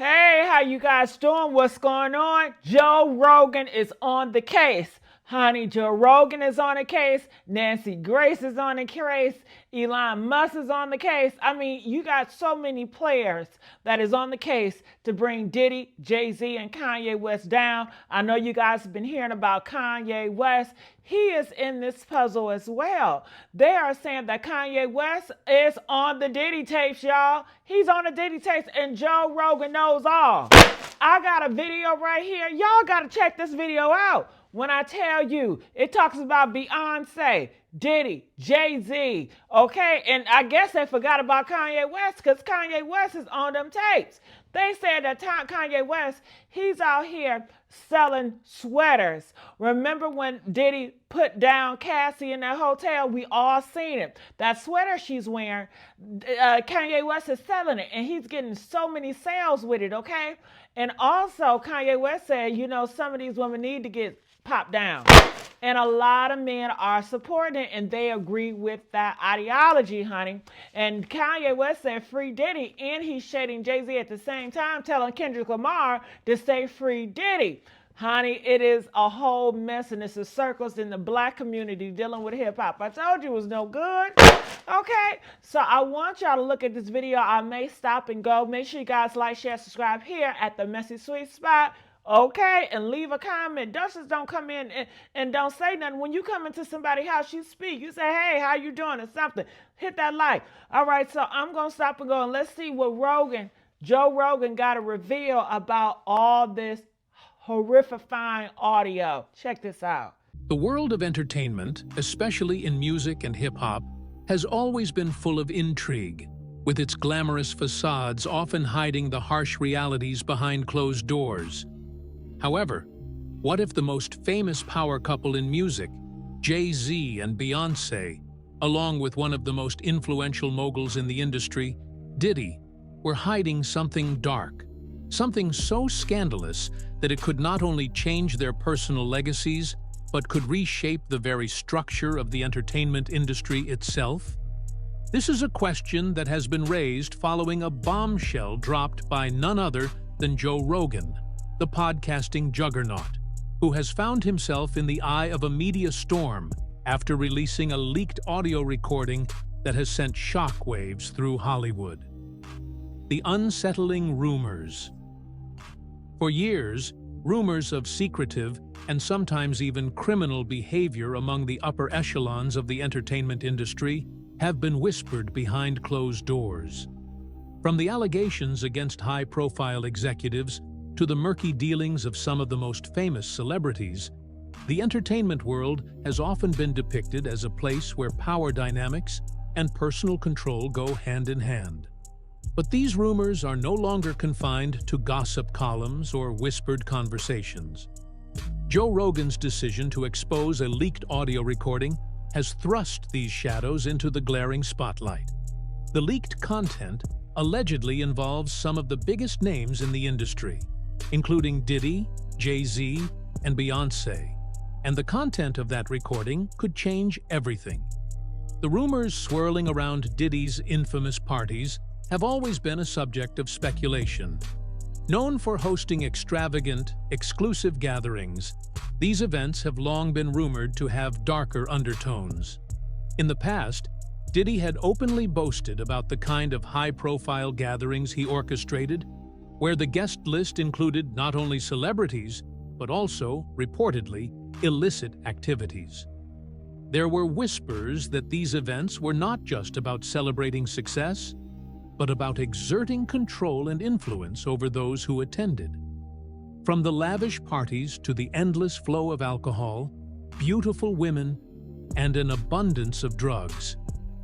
Hey, how you guys doing? What's going on? Joe Rogan is on the case. Honey, Joe Rogan is on the case. Nancy Grace is on the case. Elon Musk is on the case. I mean, you got so many players that is on the case to bring Diddy, Jay-Z, and Kanye West down. I know you guys have been hearing about Kanye West. He is in this puzzle as well. They are saying that Kanye West is on the Diddy tapes, y'all. He's on the Diddy tapes, and Joe Rogan knows all. I got a video right here. Y'all got to check this video out. When I tell you, it talks about Beyonce, Diddy, Jay-Z, okay? And I guess they forgot about Kanye West because Kanye West is on them tapes. They said that Kanye West, he's out here selling sweaters. Remember when Diddy put down Cassie in that hotel? We all seen it. That sweater she's wearing, Kanye West is selling it, and he's getting so many sales with it, okay? And also, Kanye West said, you know, some of these women need to get popped down. And a lot of men are supporting it, and they agree with that ideology, honey. And Kanye West said free Diddy, and he's shading Jay-Z at the same time, telling Kendrick Lamar to say free Diddy. Honey, it is a whole mess, and it's a circus in the black community dealing with hip-hop. I told you it was no good. Okay, so I want y'all to look at this video. I may stop and go. Make sure you guys like, share, subscribe here at the Messy Sweet Spot. Okay, and leave a comment. Don't come in and don't say nothing. When you come into somebody's house, you speak. You say, hey, how you doing, or something. Hit that like. All right, so I'm going to stop and go, and let's see what Joe Rogan got to reveal about all this horrifying audio. Check this out. The world of entertainment, especially in music and hip-hop, has always been full of intrigue, with its glamorous facades often hiding the harsh realities behind closed doors. However, what if the most famous power couple in music, Jay-Z and Beyonce, along with one of the most influential moguls in the industry, Diddy, were hiding something dark, something so scandalous that it could not only change their personal legacies, but could reshape the very structure of the entertainment industry itself? This is a question that has been raised following a bombshell dropped by none other than Joe Rogan, the podcasting juggernaut, who has found himself in the eye of a media storm after releasing a leaked audio recording that has sent shockwaves through Hollywood. The unsettling rumors. For years, rumors of secretive and sometimes even criminal behavior among the upper echelons of the entertainment industry have been whispered behind closed doors. From the allegations against high-profile executives to the murky dealings of some of the most famous celebrities, the entertainment world has often been depicted as a place where power dynamics and personal control go hand in hand. But these rumors are no longer confined to gossip columns or whispered conversations. Joe Rogan's decision to expose a leaked audio recording has thrust these shadows into the glaring spotlight. The leaked content allegedly involves some of the biggest names in the industry, including Diddy, Jay-Z, and Beyonce, and the content of that recording could change everything. The rumors swirling around Diddy's infamous parties have always been a subject of speculation. Known for hosting extravagant, exclusive gatherings, these events have long been rumored to have darker undertones. In the past, Diddy had openly boasted about the kind of high-profile gatherings he orchestrated, where the guest list included not only celebrities, but also, reportedly, illicit activities. There were whispers that these events were not just about celebrating success, but about exerting control and influence over those who attended. From the lavish parties to the endless flow of alcohol, beautiful women, and an abundance of drugs,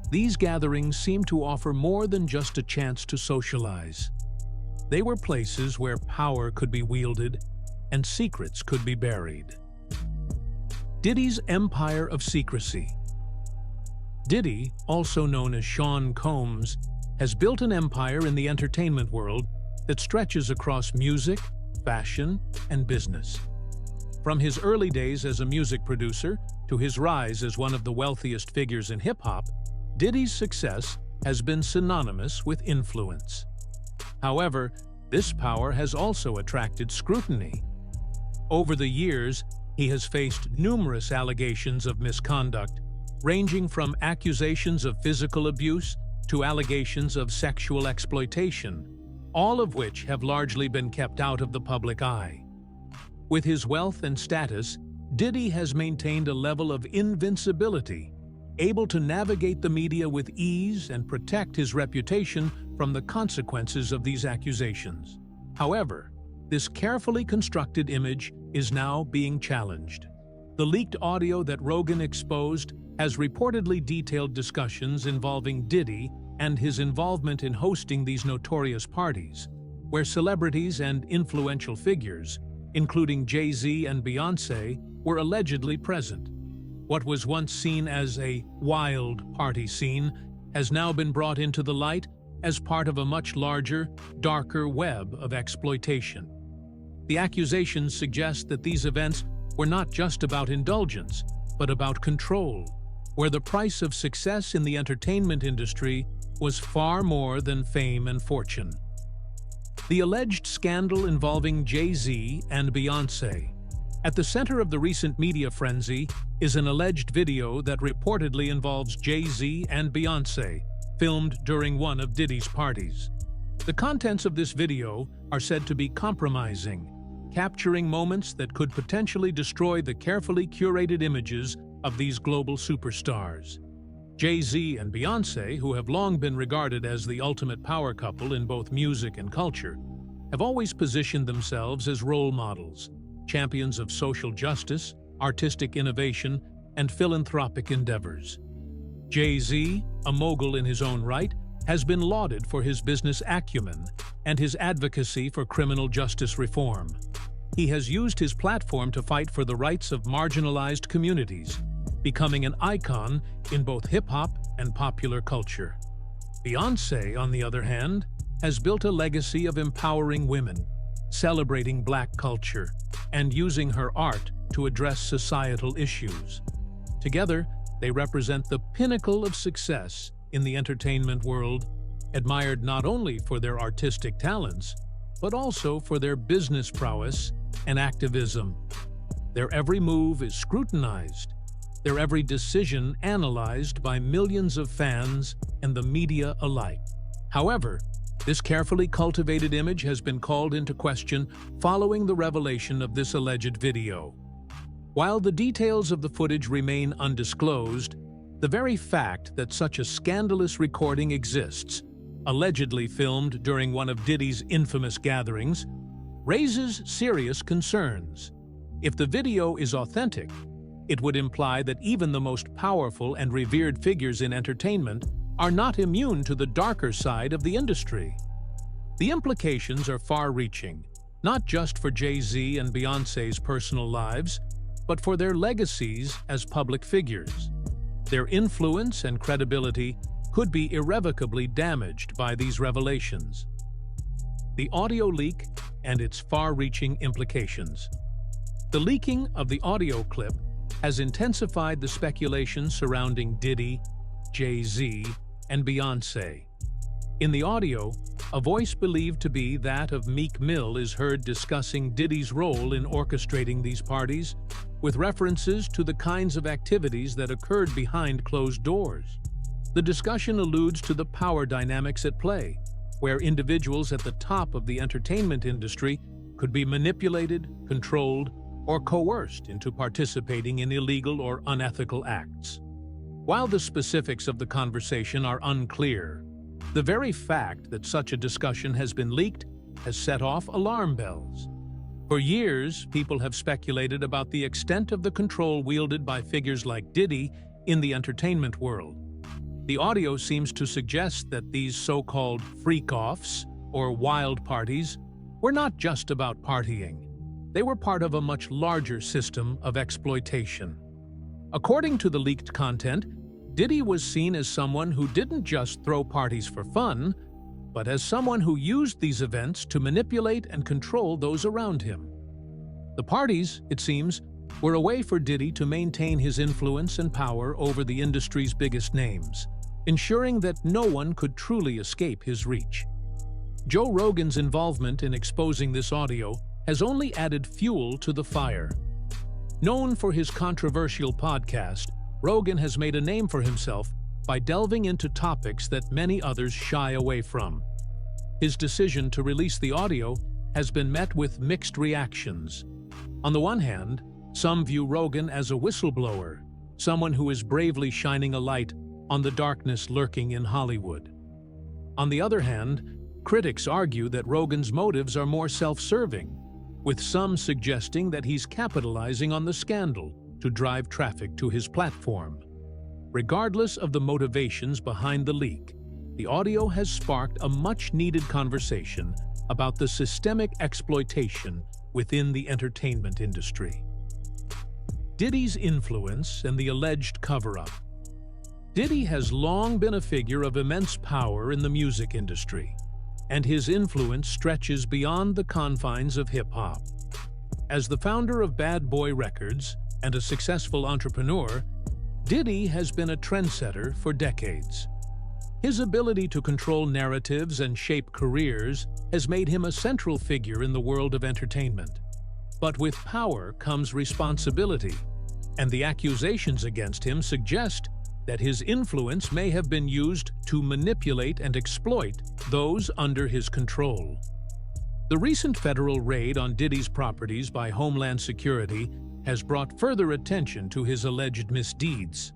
these gatherings seemed to offer more than just a chance to socialize. They were places where power could be wielded and secrets could be buried. Diddy's empire of secrecy. Diddy, also known as Sean Combs, has built an empire in the entertainment world that stretches across music, fashion, and business. From his early days as a music producer to his rise as one of the wealthiest figures in hip-hop, Diddy's success has been synonymous with influence. However, This power has also attracted scrutiny. Over the years, he has faced numerous allegations of misconduct, ranging from accusations of physical abuse to allegations of sexual exploitation, all of which have largely been kept out of the public eye. With his wealth and status, Diddy has maintained a level of invincibility, able to navigate the media with ease and protect his reputation from the consequences of these accusations. However, this carefully constructed image is now being challenged. The leaked audio that Rogan exposed has reportedly detailed discussions involving Diddy and his involvement in hosting these notorious parties, where celebrities and influential figures, including Jayz and Beyonce, were allegedly present. What was once seen as a wild party scene has now been brought into the light as part of a much larger, darker web of exploitation. The accusations suggest that these events were not just about indulgence, but about control, where the price of success in the entertainment industry was far more than fame and fortune. The alleged scandal involving Jayz and Beyonce. At the center of the recent media frenzy is an alleged video that reportedly involves Jayz and Beyonce, filmed during one of Diddy's parties. The contents of this video are said to be compromising, capturing moments that could potentially destroy the carefully curated images of these global superstars. Jayz and Beyonce, who have long been regarded as the ultimate power couple in both music and culture, have always positioned themselves as role models, champions of social justice, artistic innovation, and philanthropic endeavors. Jayz, a mogul in his own right, has been lauded for his business acumen and his advocacy for criminal justice reform. He has used his platform to fight for the rights of marginalized communities, becoming an icon in both hip-hop and popular culture. Beyonce, on the other hand, has built a legacy of empowering women, celebrating Black culture, and using her art to address societal issues. Together, they represent the pinnacle of success in the entertainment world, admired not only for their artistic talents, but also for their business prowess and activism. Their every move is scrutinized, their every decision analyzed by millions of fans and the media alike. However, this carefully cultivated image has been called into question following the revelation of this alleged video. While the details of the footage remain undisclosed, the very fact that such a scandalous recording exists, allegedly filmed during one of Diddy's infamous gatherings, raises serious concerns. If the video is authentic, it would imply that even the most powerful and revered figures in entertainment are not immune to the darker side of the industry. The implications are far-reaching, not just for Jayz and Beyonce's personal lives, but for their legacies as public figures. Their influence and credibility could be irrevocably damaged by these revelations. The audio leak and its far-reaching implications. The leaking of the audio clip has intensified the speculation surrounding Diddy, Jayz, and Beyonce. In the audio, a voice believed to be that of Meek Mill is heard discussing Diddy's role in orchestrating these parties, with references to the kinds of activities that occurred behind closed doors. The discussion alludes to the power dynamics at play, where individuals at the top of the entertainment industry could be manipulated, controlled, or coerced into participating in illegal or unethical acts. While the specifics of the conversation are unclear, the very fact that such a discussion has been leaked has set off alarm bells. For years, people have speculated about the extent of the control wielded by figures like Diddy in the entertainment world. The audio seems to suggest that these so-called freak-offs, or wild parties, were not just about partying. They were part of a much larger system of exploitation. According to the leaked content, Diddy was seen as someone who didn't just throw parties for fun, but as someone who used these events to manipulate and control those around him. The parties, it seems, were a way for Diddy to maintain his influence and power over the industry's biggest names, ensuring that no one could truly escape his reach. Joe Rogan's involvement in exposing this audio has only added fuel to the fire. Known for his controversial podcast, Rogan has made a name for himself by delving into topics that many others shy away from. His decision to release the audio has been met with mixed reactions. On the one hand, some view Rogan as a whistleblower, someone who is bravely shining a light on the darkness lurking in Hollywood. On the other hand, critics argue that Rogan's motives are more self-serving, with some suggesting that he's capitalizing on the scandal to drive traffic to his platform. Regardless of the motivations behind the leak, the audio has sparked a much-needed conversation about the systemic exploitation within the entertainment industry. Diddy's influence and the alleged cover-up. Diddy has long been a figure of immense power in the music industry, and his influence stretches beyond the confines of hip-hop. As the founder of Bad Boy Records and a successful entrepreneur, Diddy has been a trendsetter for decades. His ability to control narratives and shape careers has made him a central figure in the world of entertainment. But with power comes responsibility, and the accusations against him suggest that his influence may have been used to manipulate and exploit those under his control. The recent federal raid on Diddy's properties by Homeland Security has brought further attention to his alleged misdeeds.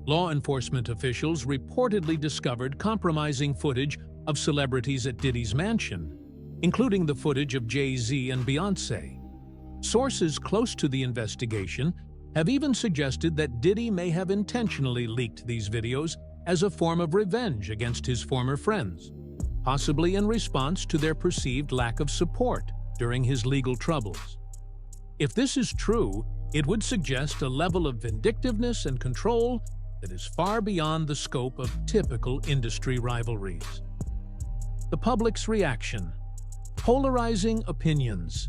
Law enforcement officials reportedly discovered compromising footage of celebrities at Diddy's mansion, including the footage of Jayz and Beyonce. Sources close to the investigation have even suggested that Diddy may have intentionally leaked these videos as a form of revenge against his former friends, possibly in response to their perceived lack of support during his legal troubles. If this is true, it would suggest a level of vindictiveness and control that is far beyond the scope of typical industry rivalries. The public's reaction. Polarizing opinions.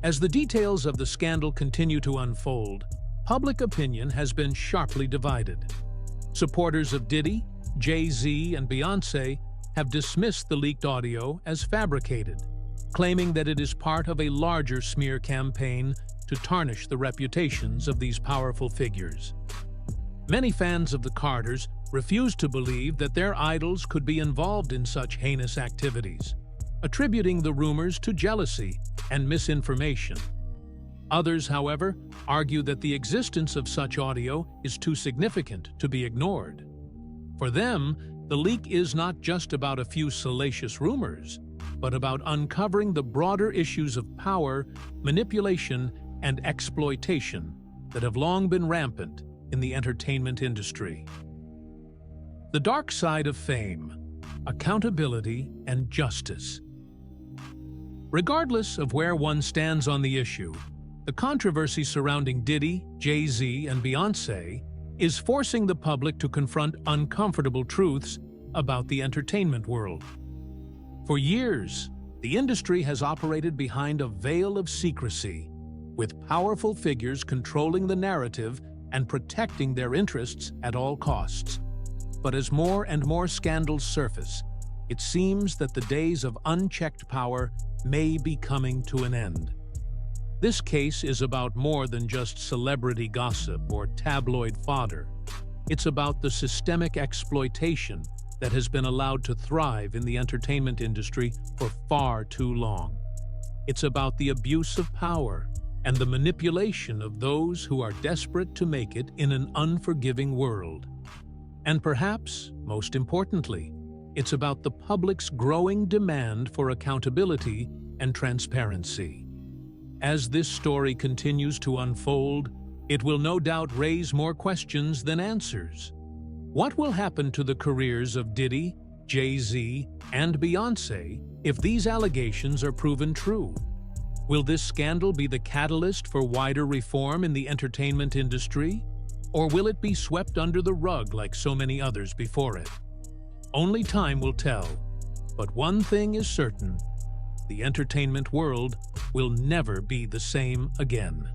As the details of the scandal continue to unfold, public opinion has been sharply divided. Supporters of Diddy, Jay-Z, and Beyonce have dismissed the leaked audio as fabricated, claiming that it is part of a larger smear campaign to tarnish the reputations of these powerful figures. Many fans of the Carters refuse to believe that their idols could be involved in such heinous activities, attributing the rumors to jealousy and misinformation. Others, however, argue that the existence of such audio is too significant to be ignored. For them, the leak is not just about a few salacious rumors, but about uncovering the broader issues of power, manipulation, and exploitation that have long been rampant in the entertainment industry. The dark side of fame, accountability, and justice. Regardless of where one stands on the issue, the controversy surrounding Diddy, Jay-Z, and Beyonce is forcing the public to confront uncomfortable truths about the entertainment world. For years, the industry has operated behind a veil of secrecy, with powerful figures controlling the narrative and protecting their interests at all costs. But as more and more scandals surface, it seems that the days of unchecked power may be coming to an end. This case is about more than just celebrity gossip or tabloid fodder. It's about the systemic exploitation that has been allowed to thrive in the entertainment industry for far too long. It's about the abuse of power and the manipulation of those who are desperate to make it in an unforgiving world. And perhaps, most importantly, it's about the public's growing demand for accountability and transparency. As this story continues to unfold, it will no doubt raise more questions than answers. What will happen to the careers of Diddy, Jay-Z, and Beyonce if these allegations are proven true? Will this scandal be the catalyst for wider reform in the entertainment industry? Or will it be swept under the rug like so many others before it? Only time will tell. But one thing is certain: the entertainment world will never be the same again.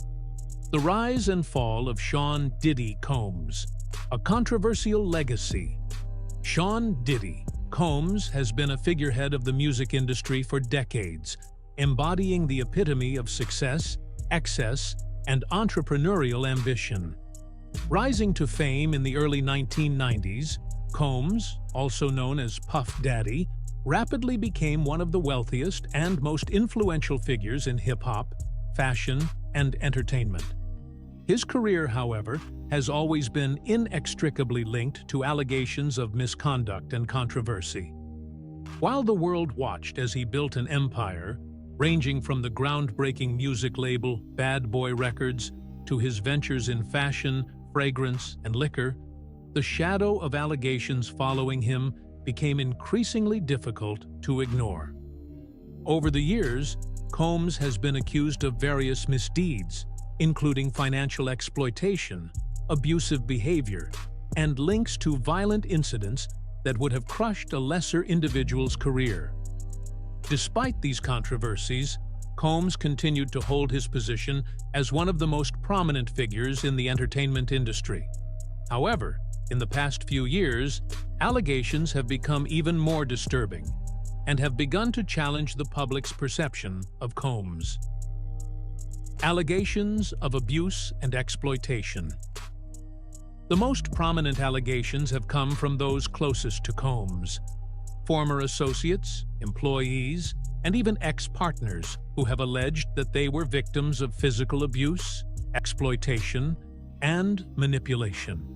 The rise and fall of Sean Diddy Combs, a controversial legacy. Sean Diddy, Combs has been a figurehead of the music industry for decades, embodying the epitome of success, excess, and entrepreneurial ambition. Rising to fame in the early 1990s, Combs, also known as Puff Daddy, rapidly became one of the wealthiest and most influential figures in hip-hop, fashion, and entertainment. His career, however, has always been inextricably linked to allegations of misconduct and controversy. While the world watched as he built an empire, ranging from the groundbreaking music label Bad Boy Records to his ventures in fashion, fragrance, and liquor, the shadow of allegations following him became increasingly difficult to ignore. Over the years, Combs has been accused of various misdeeds, including financial exploitation, abusive behavior, and links to violent incidents that would have crushed a lesser individual's career. Despite these controversies, Combs continued to hold his position as one of the most prominent figures in the entertainment industry. However, in the past few years, allegations have become even more disturbing and have begun to challenge the public's perception of Combs. Allegations of abuse and exploitation. The most prominent allegations have come from those closest to Combs: former associates, employees, and even ex-partners who have alleged that they were victims of physical abuse, exploitation, and manipulation.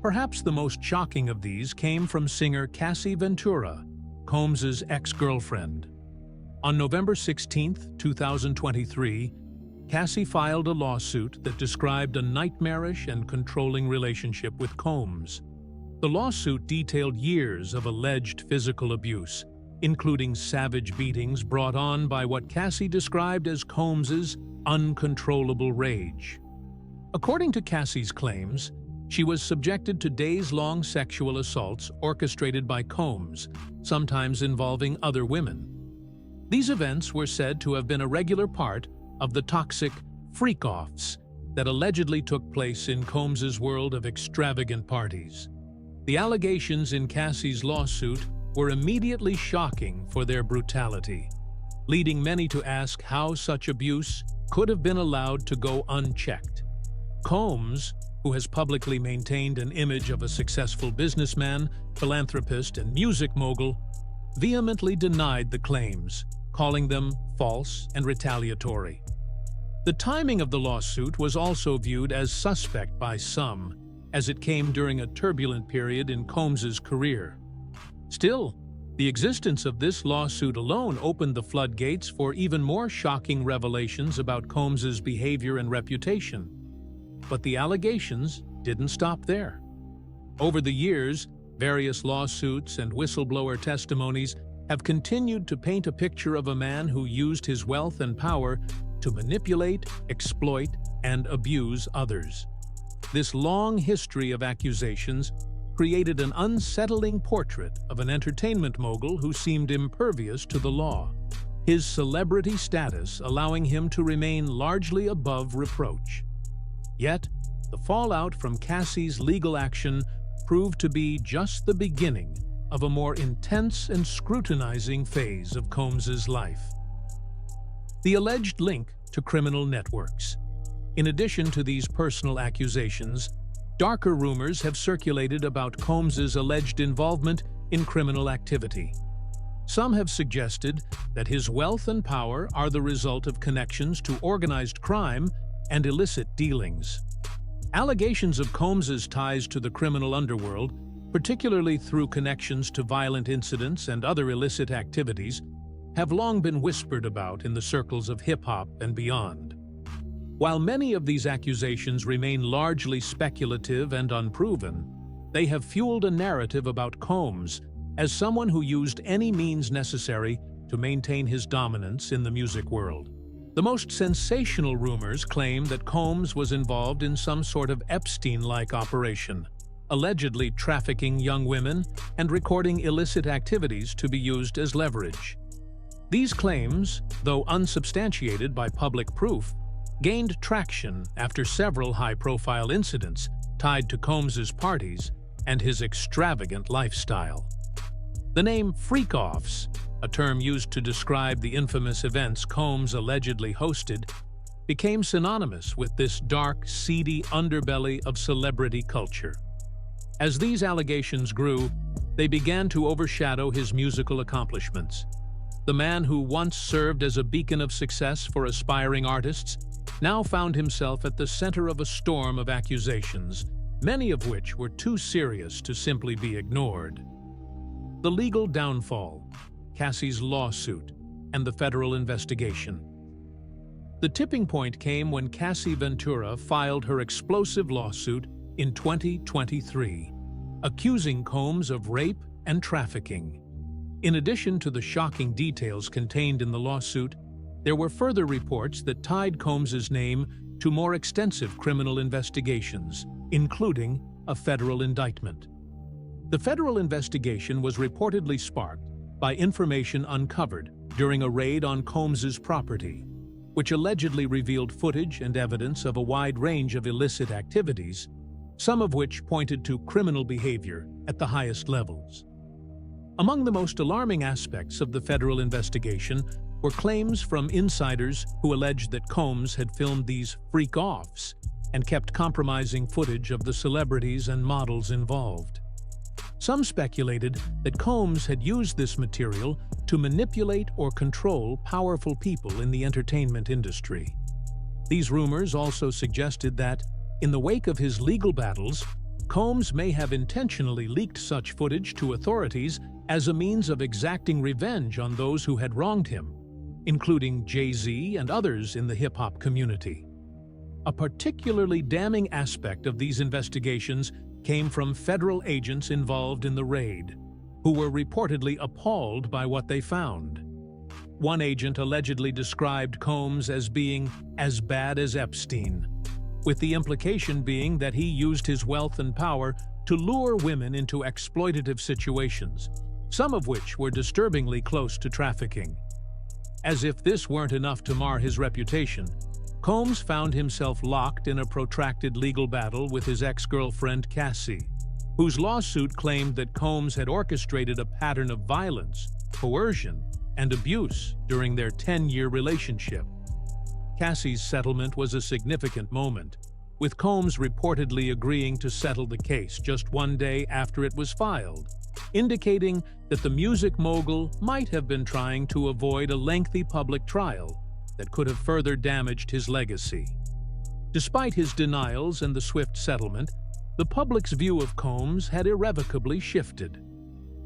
Perhaps the most shocking of these came from singer Cassie Ventura, Combs's ex-girlfriend. On November 16, 2023, Cassie filed a lawsuit that described a nightmarish and controlling relationship with Combs. The lawsuit detailed years of alleged physical abuse, including savage beatings brought on by what Cassie described as Combs's uncontrollable rage. According to Cassie's claims, she was subjected to days-long sexual assaults orchestrated by Combs, sometimes involving other women. These events were said to have been a regular part of the toxic freak-offs that allegedly took place in Combs's world of extravagant parties. The allegations in Cassie's lawsuit were immediately shocking for their brutality, leading many to ask how such abuse could have been allowed to go unchecked. Combs, who has publicly maintained an image of a successful businessman, philanthropist, and music mogul, vehemently denied the claims, calling them false and retaliatory. The timing of the lawsuit was also viewed as suspect by some, as it came during a turbulent period in Combs's career. Still, the existence of this lawsuit alone opened the floodgates for even more shocking revelations about Combs's behavior and reputation. But the allegations didn't stop there. Over the years, various lawsuits and whistleblower testimonies have continued to paint a picture of a man who used his wealth and power to manipulate, exploit, and abuse others. This long history of accusations created an unsettling portrait of an entertainment mogul who seemed impervious to the law, his celebrity status allowing him to remain largely above reproach. Yet, the fallout from Cassie's legal action proved to be just the beginning of a more intense and scrutinizing phase of Combs's life. The alleged link to criminal networks. In addition to these personal accusations, darker rumors have circulated about Combs's alleged involvement in criminal activity. Some have suggested that his wealth and power are the result of connections to organized crime and illicit dealings. Allegations of Combs's ties to the criminal underworld, particularly through connections to violent incidents and other illicit activities, have long been whispered about in the circles of hip-hop and beyond. While many of these accusations remain largely speculative and unproven, they have fueled a narrative about Combs as someone who used any means necessary to maintain his dominance in the music world. The most sensational rumors claim that Combs was involved in some sort of Epstein-like operation, allegedly trafficking young women and recording illicit activities to be used as leverage. These claims, though unsubstantiated by public proof, gained traction after several high-profile incidents tied to Combs's parties and his extravagant lifestyle. The name freak-offs, a term used to describe the infamous events Combs allegedly hosted, became synonymous with this dark, seedy underbelly of celebrity culture. As these allegations grew, they began to overshadow his musical accomplishments. The man who once served as a beacon of success for aspiring artists now found himself at the center of a storm of accusations, many of which were too serious to simply be ignored. The legal downfall, Cassie's lawsuit, and the federal investigation. The tipping point came when Cassie Ventura filed her explosive lawsuit in 2023, accusing Combs of rape and trafficking. In addition to the shocking details contained in the lawsuit, there were further reports that tied Combs's name to more extensive criminal investigations, including a federal indictment. The federal investigation was reportedly sparked by information uncovered during a raid on Combs's property, which allegedly revealed footage and evidence of a wide range of illicit activities, some of which pointed to criminal behavior at the highest levels. Among the most alarming aspects of the federal investigation were claims from insiders who alleged that Combs had filmed these freak-offs and kept compromising footage of the celebrities and models involved. Some speculated that Combs had used this material to manipulate or control powerful people in the entertainment industry. These rumors also suggested that, in the wake of his legal battles, Combs may have intentionally leaked such footage to authorities as a means of exacting revenge on those who had wronged him, including Jayz and others in the hip-hop community. A particularly damning aspect of these investigations came from federal agents involved in the raid, who were reportedly appalled by what they found. One agent allegedly described Combs as being as bad as Epstein, with the implication being that he used his wealth and power to lure women into exploitative situations, some of which were disturbingly close to trafficking. As if this weren't enough to mar his reputation, Combs found himself locked in a protracted legal battle with his ex-girlfriend Cassie, whose lawsuit claimed that Combs had orchestrated a pattern of violence, coercion, and abuse during their 10-year relationship. Cassie's settlement was a significant moment, with Combs reportedly agreeing to settle the case just one day after it was filed, indicating that the music mogul might have been trying to avoid a lengthy public trial that could have further damaged his legacy. Despite his denials and the swift settlement, the public's view of Combs had irrevocably shifted.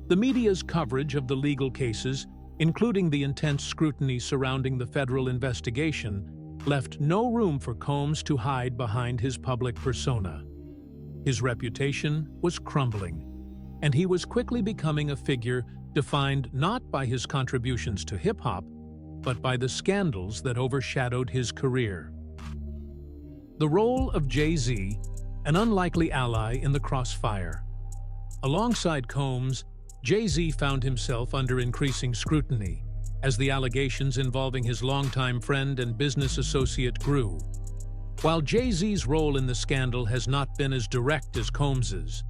The media's coverage of the legal cases, including the intense scrutiny surrounding the federal investigation, left no room for Combs to hide behind his public persona. His reputation was crumbling, and he was quickly becoming a figure defined not by his contributions to hip-hop, but by the scandals that overshadowed his career. The role of Jayz, an unlikely ally in the crossfire. Alongside Combs, Jayz found himself under increasing scrutiny as the allegations involving his longtime friend and business associate grew. While Jayz's role in the scandal has not been as direct as Combs's,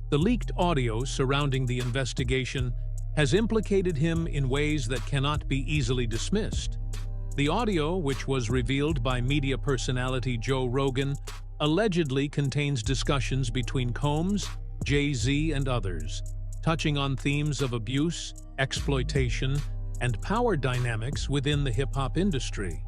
the leaked audio surrounding the investigation has implicated him in ways that cannot be easily dismissed. The audio, which was revealed by media personality Joe Rogan, allegedly contains discussions between Combs, Jayz, and others, touching on themes of abuse, exploitation, and power dynamics within the hip-hop industry.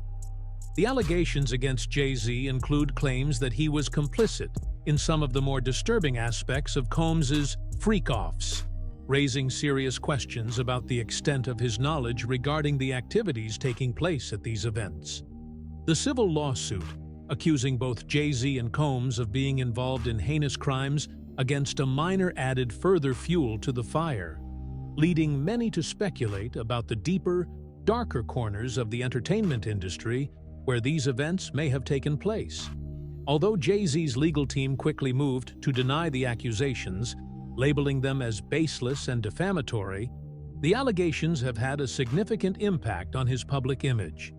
The allegations against Jayz include claims that he was complicit in some of the more disturbing aspects of Combs's freak-offs, raising serious questions about the extent of his knowledge regarding the activities taking place at these events. The civil lawsuit, accusing both Jayz and Combs of being involved in heinous crimes against a minor, added further fuel to the fire, leading many to speculate about the deeper, darker corners of the entertainment industry where these events may have taken place. Although Jayz's legal team quickly moved to deny the accusations, labeling them as baseless and defamatory, the allegations have had a significant impact on his public image.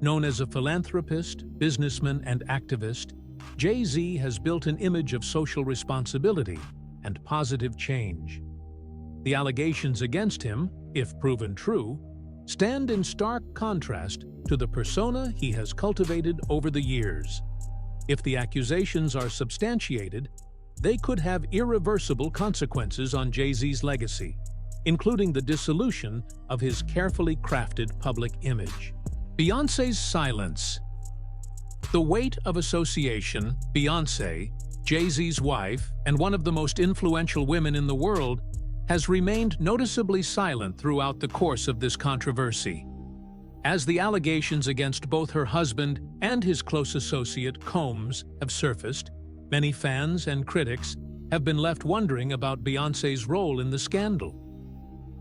Known as a philanthropist, businessman, and activist, Jayz has built an image of social responsibility and positive change. The allegations against him, if proven true, stand in stark contrast to the persona he has cultivated over the years. If the accusations are substantiated, they could have irreversible consequences on Jay-Z's legacy, including the dissolution of his carefully crafted public image. Beyonce's silence. The weight of association, Beyonce, Jay-Z's wife, and one of the most influential women in the world, has remained noticeably silent throughout the course of this controversy. As the allegations against both her husband and his close associate, Combs, have surfaced, many fans and critics have been left wondering about Beyoncé's role in the scandal.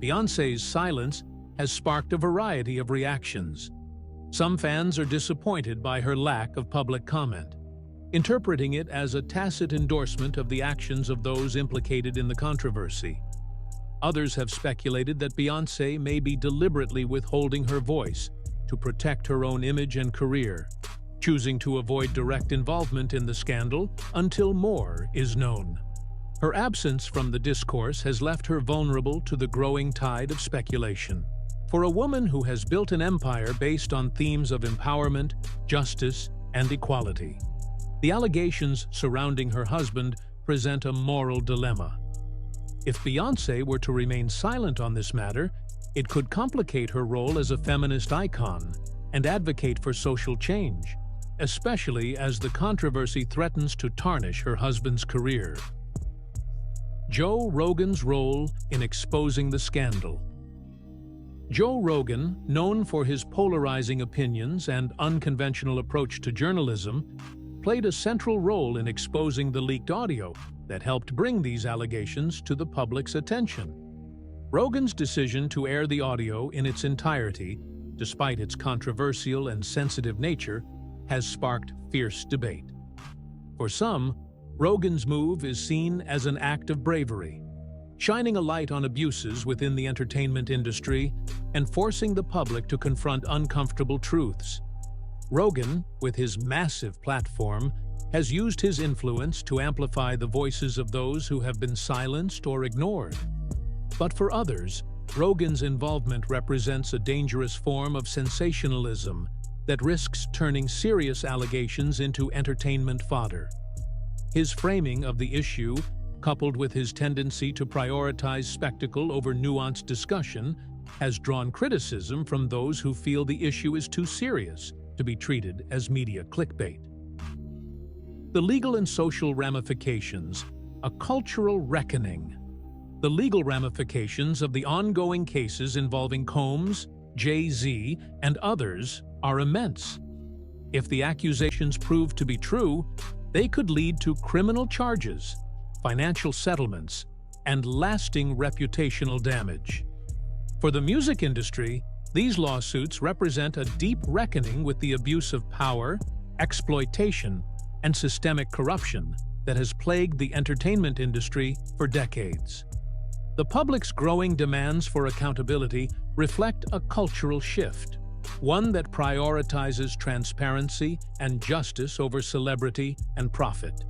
Beyoncé's silence has sparked a variety of reactions. Some fans are disappointed by her lack of public comment, interpreting it as a tacit endorsement of the actions of those implicated in the controversy. Others have speculated that Beyonce may be deliberately withholding her voice to protect her own image and career, choosing to avoid direct involvement in the scandal until more is known. Her absence from the discourse has left her vulnerable to the growing tide of speculation. For a woman who has built an empire based on themes of empowerment, justice, and equality, the allegations surrounding her husband present a moral dilemma. If Beyonce were to remain silent on this matter, it could complicate her role as a feminist icon and advocate for social change, especially as the controversy threatens to tarnish her husband's career. Joe Rogan's role in exposing the scandal. Joe Rogan, known for his polarizing opinions and unconventional approach to journalism, played a central role in exposing the leaked audio that helped bring these allegations to the public's attention. Rogan's decision to air the audio in its entirety, despite its controversial and sensitive nature, has sparked fierce debate. For some, Rogan's move is seen as an act of bravery, shining a light on abuses within the entertainment industry and forcing the public to confront uncomfortable truths. Rogan, with his massive platform, has used his influence to amplify the voices of those who have been silenced or ignored. But for others, Rogan's involvement represents a dangerous form of sensationalism that risks turning serious allegations into entertainment fodder. His framing of the issue, coupled with his tendency to prioritize spectacle over nuanced discussion, has drawn criticism from those who feel the issue is too serious to be treated as media clickbait. The legal and social ramifications, a cultural reckoning. The legal ramifications of the ongoing cases involving Combs, Jay-Z, and others are immense. If the accusations prove to be true, they could lead to criminal charges, financial settlements, and lasting reputational damage. For the music industry, these lawsuits represent a deep reckoning with the abuse of power, exploitation, and systemic corruption that has plagued the entertainment industry for decades. The public's growing demands for accountability reflect a cultural shift, one that prioritizes transparency and justice over celebrity and profit.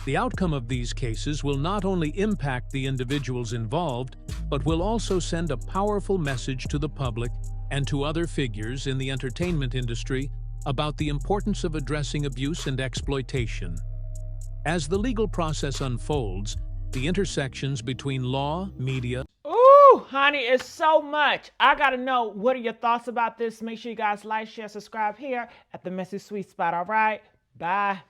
The outcome of these cases will not only impact the individuals involved, but will also send a powerful message to the public and to other figures in the entertainment industry about the importance of addressing abuse and exploitation. As the legal process unfolds, the intersections between law, media, Ooh, honey, it's so much. I gotta know, what are your thoughts about this? Make sure you guys like, share, subscribe here at the Messy Sweet Spot, all right? Bye.